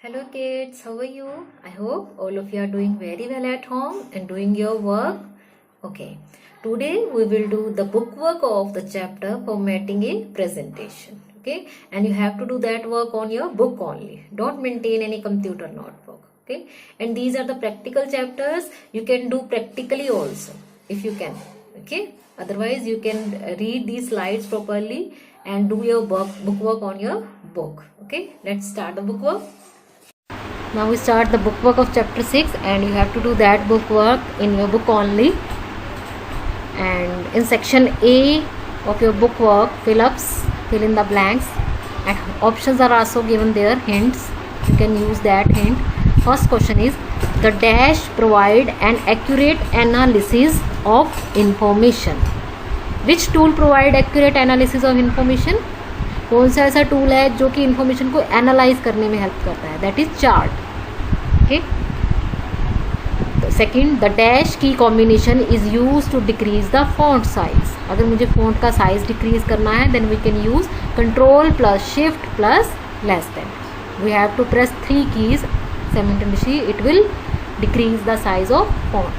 Hello kids, how are you? I hope all of you are doing very well at home and doing your work. Okay, today we will do the book work of the chapter formatting a presentation. Okay, and you have to do that work on your book only. Don't maintain any computer notebook. Okay, and these are the practical chapters. You can do practically also if you can. Okay, otherwise you can read these slides properly and do your book work on your book. Okay, let's start the book work. Now we start the book work of chapter 6 and you have to do that book work in your book only. And in section A of your book work, fill in the blanks, and options are also given there, hints. You can use that hint. First question is, the dash provide an accurate analysis of information. Which tool provide accurate analysis of information? कौन सा ऐसा tool है जो कि information को analyse करने में help करता है? That is chart. Okay. Second, the dash key combination is use to decrease the font size. अगर मुझे फॉन्ट का साइज डिक्रीज करना है then we can use control plus shift plus less than. We have to press 3 keys simultaneously. It will decrease the size of font.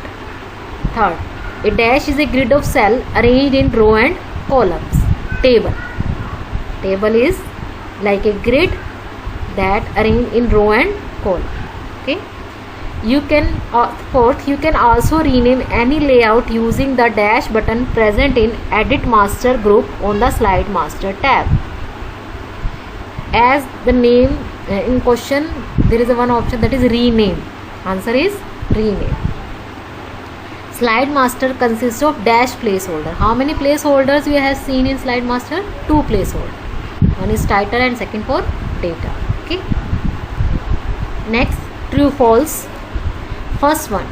Third, a dash is a grid of cell arranged in row and columns. Table is like a grid that arranged in row and column. Okay. You can fourth, you can also rename any layout using the dash button present in Edit Master group on the Slide Master tab. As the name in question, there is one option that is rename. Answer is rename. Slide Master consists of dash placeholder. How many placeholders we have seen in Slide Master? 2 placeholders. One is title and second for data. Okay. Next, true false. First one,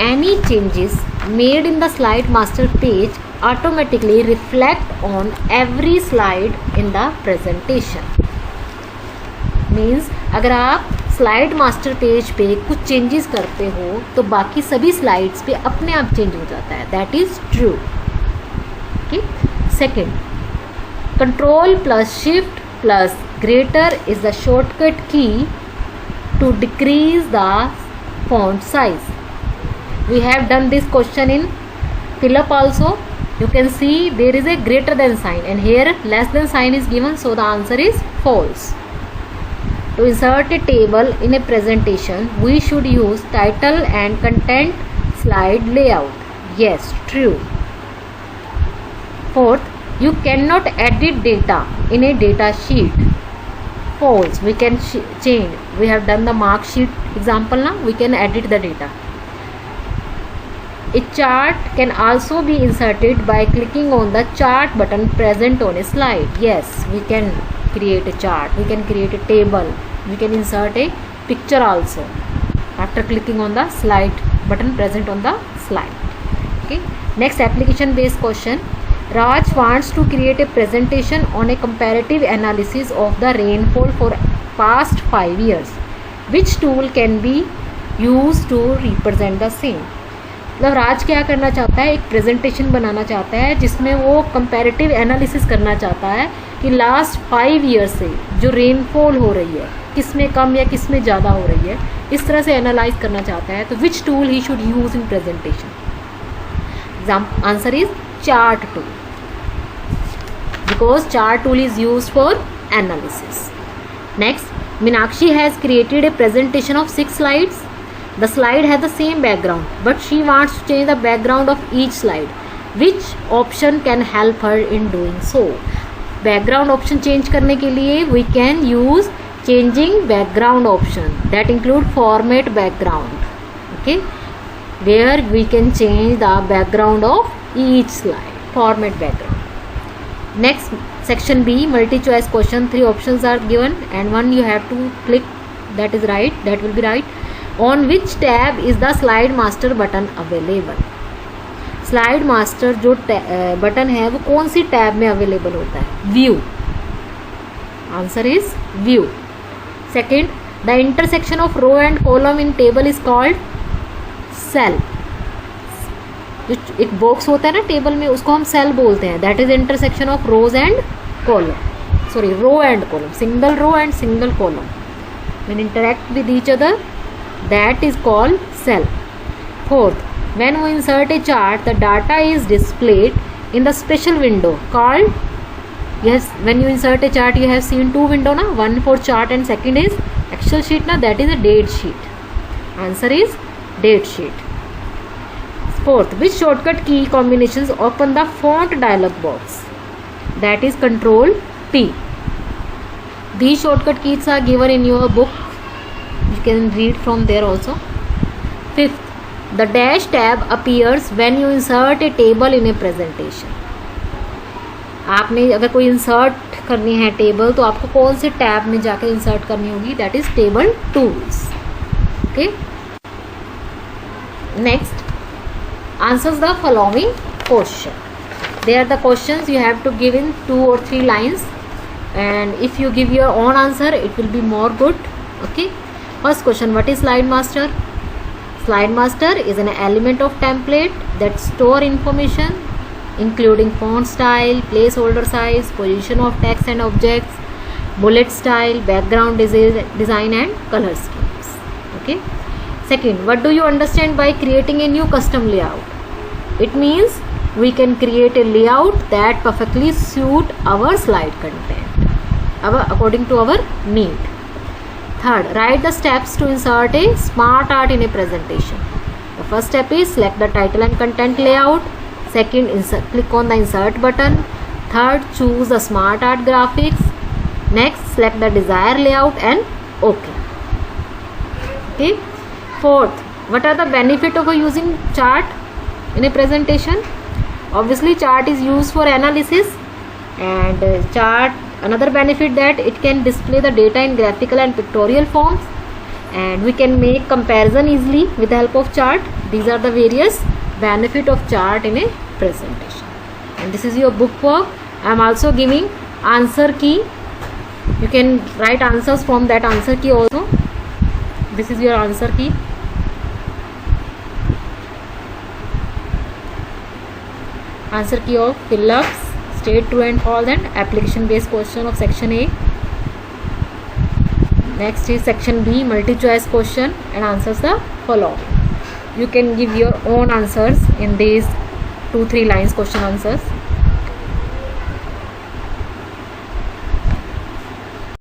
any changes made in the Slide Master page automatically reflect on every slide in the presentation. Means अगर आप slide master page पे कुछ changes करते हो तो बाकी सभी slides पे अपने आप चेंज हो जाता है. That is true. Okay. Second, control plus shift plus greater is the shortcut key to decrease the font size. We have done this question in fill up also. You can see there is a greater than sign and here less than sign is given, so the answer is false. To insert a table in a presentation, we should use title and content slide layout. Yes, true. Fourth, you cannot edit data in a data sheet. False. We can change. We have done the mark sheet example now. We can edit the data. A chart can also be inserted by clicking on the chart button present on a slide. Yes, we can create a chart. We can create a table. We can insert a picture also after clicking on the slide button present on the slide. Okay. Next, application based question. Raj wants to create a presentation on a comparative analysis of the rainfall for past 5 years. Which tool can be used to represent the same? मतलब राज क्या करना चाहता है, एक presentation बनाना चाहता है जिसमें वो कंपैरेटिव एनालिसिस करना चाहता है कि लास्ट 5 ईयर से जो रेनफॉल हो रही है किस में कम या किस में ज़्यादा हो रही है, इस तरह से एनालाइज करना चाहता है. तो which tool he should use in presentation? Answer is chart tool, because chart tool is use for analysis. Next, Meenakshi has created a presentation of 6 slides. The slide has the same background, but she wants to change the background of each slide. Which option can help her in doing so? Background option change करने के लिए we can use changing background option. That include format background. Okay, where we can change the background of each slide. Format background. Next, section B, multi choice question. 3 options are given and one you have to click. That is right. That will be right. On which tab is the slide master button available? Slide master जो button है वो कौन सी tab में available होता है? View. Answer is view. Second, the intersection of row and column in table is called cell. जो एक बॉक्स होता है ना टेबल में, उसको हम सेल बोलते हैं. That is intersection of rows and column. Sorry, row and column, single row and single column. when interact with each other, that is called cell. Fourth, when we insert a chart, the data is displayed in the special window called, yes, when you insert a chart, you have seen two window na, one for chart and second is Excel sheet na, that is a date sheet. Answer is date sheet. Fourth, which shortcut key combinations open the font dialog box? That is Control P. These shortcut keys are given in your book. You can read from there also. Fifth, the dash tab appears when you insert a table in a presentation. आपने अगर कोई insert करनी है table तो आपको कौन से tab में जाकर इंसर्ट करनी होगी? That is table tools. Okay, next, answers the following question. They are the questions you have to give in 2 or 3 lines, and if you give your own answer it will be more good. Okay, first question, what is slide master? Slide master is an element of template that store information including font style, placeholder size, position of text and objects, bullet style, background design and color schemes. Okay. Second, what do you understand by creating a new custom layout? It means we can create a layout that perfectly suit our slide content according to our need. Third, write the steps to insert a smart art in a presentation. The first step is select the title and content layout. Second, click on the insert button. Third, choose the smart art graphics. Next, select the desired layout and OK. Okay. Fourth, what are the benefits of using chart in a presentation? Obviously, chart is used for analysis, and chart, another benefit that it can display the data in graphical and pictorial forms, and we can make comparison easily with the help of chart. These are the various benefit of chart in a presentation. And this is your book work. I am also giving answer key. You can write answers from that answer key also. This is your answer key. Answer key of fill-ups, state true and false, and application based question of section A. Next is section B, multi-choice question and answers the following. You can give your own answers in these 2-3 lines question answers.